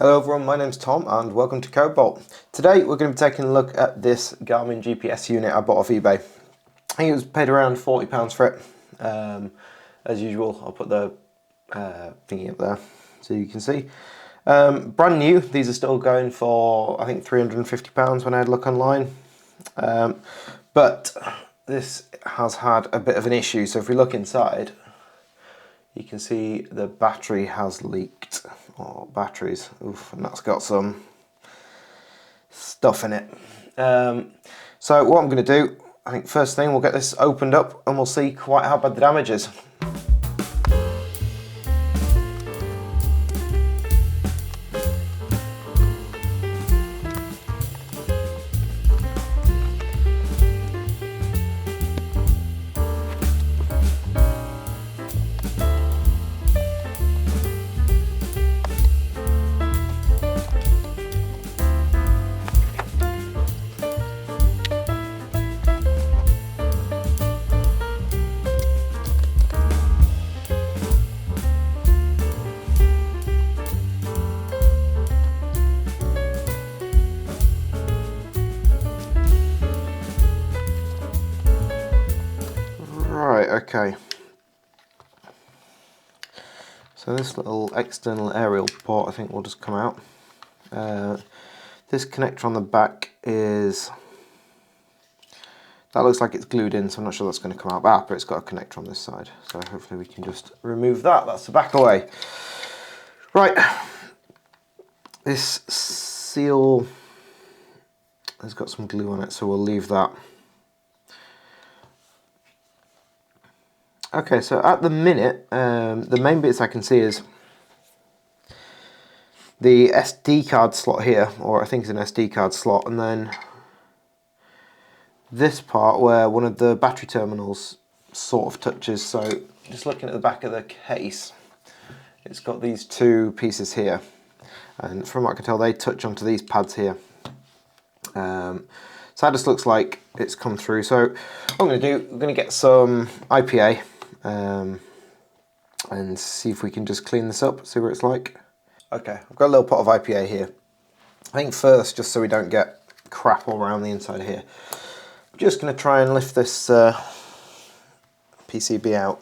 Hello everyone, my name's Tom and welcome to Codebolt. Today we're going to be taking a look at this Garmin GPS unit I bought off eBay. I think it was paid around £40 for it. As usual, I'll put the thingy up there so you can see. Brand new, these are still going for I think £350 when I had a look online. But this has had a bit of an issue, so if we look inside, you can see the battery has leaked. Oh, batteries, oof, and that's got some stuff in it. So what I'm going to do, I think first thing we'll get this opened up and we'll see quite how bad the damage is. Right, okay. So this little external aerial port I think will just come out. This connector on the back that looks like it's glued in, so I'm not sure that's going to come out. But it's got a connector on this side, so hopefully we can just remove that. That's the back away. Right, this seal has got some glue on it, so we'll leave that. Okay, so at the minute, the main bits I can see is the SD card slot here, or I think it's an SD card slot, and then this part where one of the battery terminals sort of touches. So just looking at the back of the case, it's got these two pieces here, and from what I can tell they touch onto these pads here. So that just looks like it's come through. So what I'm going to do, I'm going to get some IPA and see if we can just clean this up, see what it's like. Okay, I've got a little pot of IPA here. I think first, just so we don't get crap all around the inside here, I'm just going to try and lift this PCB out.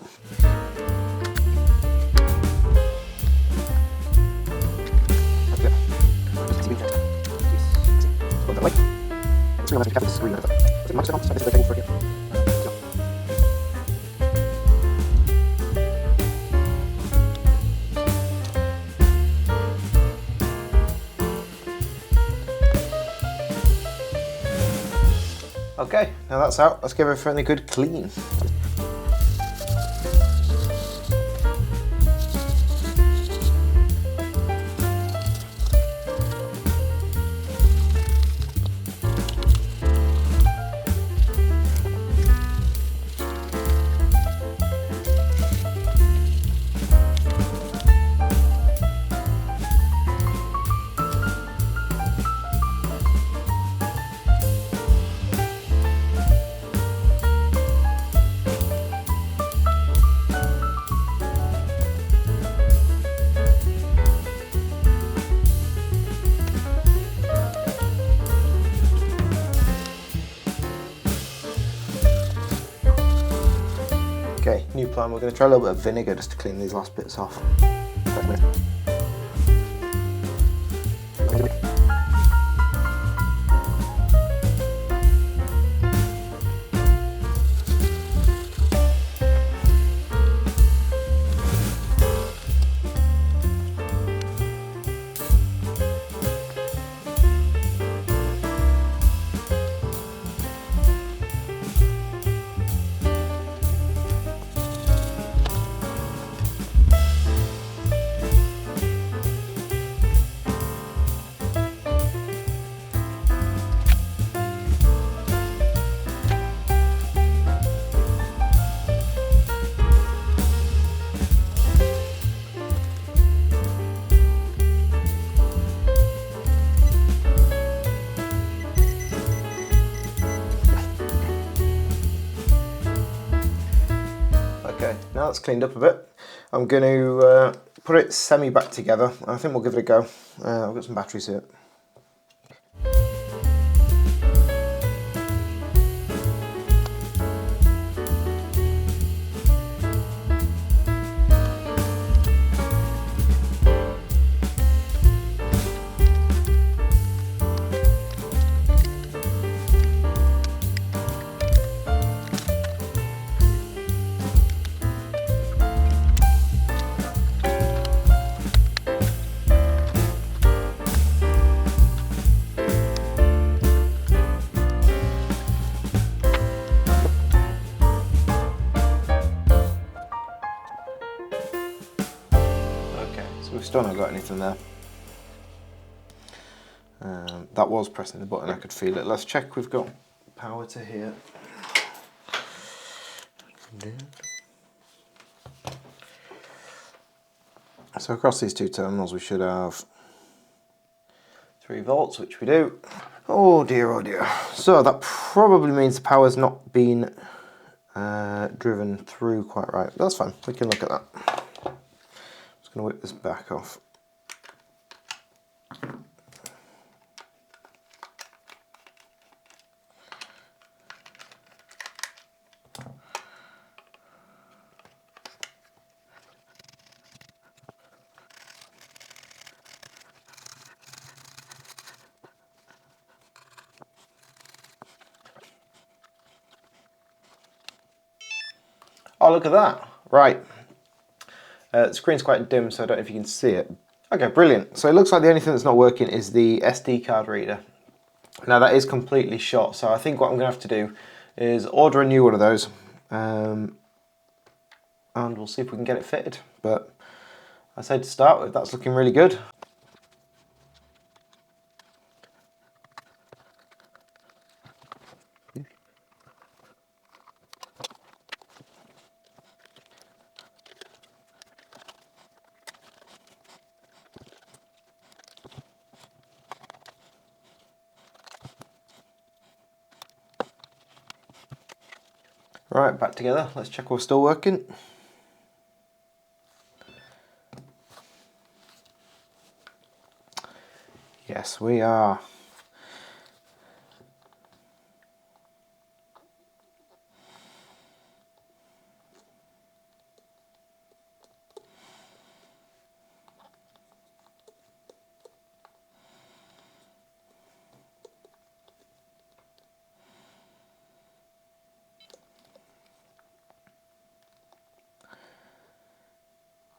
Okay, now that's out, let's give everything a good clean. Okay, new plan, we're going to try a little bit of vinegar just to clean these last bits off. Okay, now it's cleaned up a bit, I'm going to put it semi back together. I think we'll give it a go. I've got some batteries here. We've still not got anything there. That was pressing the button, I could feel it. Let's check we've got power to here. So across these two terminals we should have 3 volts, which we do. Oh dear, oh dear. So that probably means the power's not been driven through quite right. That's fine, we can look at that. Just going to whip this back off. Oh, look at that. Right. The screen's quite dim, so I don't know if you can see it. Okay, brilliant. So it looks like the only thing that's not working is the SD card reader. Now that is completely shot, so I think what I'm going to have to do is order a new one of those. And we'll see if we can get it fitted. But I say to start with, that's looking really good. Right, back together. Let's check we're still working. Yes, we are.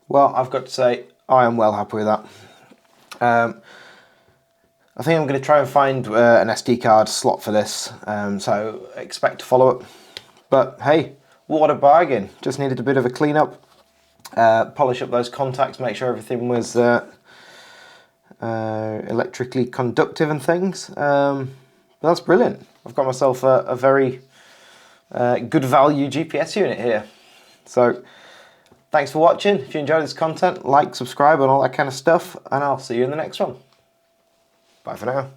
Well, I've got to say, I am well happy with that. I think I'm going to try and find an SD card slot for this, so expect to follow it. But hey, what a bargain. Just needed a bit of a clean up, polish up those contacts, make sure everything was electrically conductive and things. That's brilliant. I've got myself a very good value GPS unit here. So thanks for watching. If you enjoyed this content, like, subscribe and all that kind of stuff, and I'll see you in the next one. Bye for now.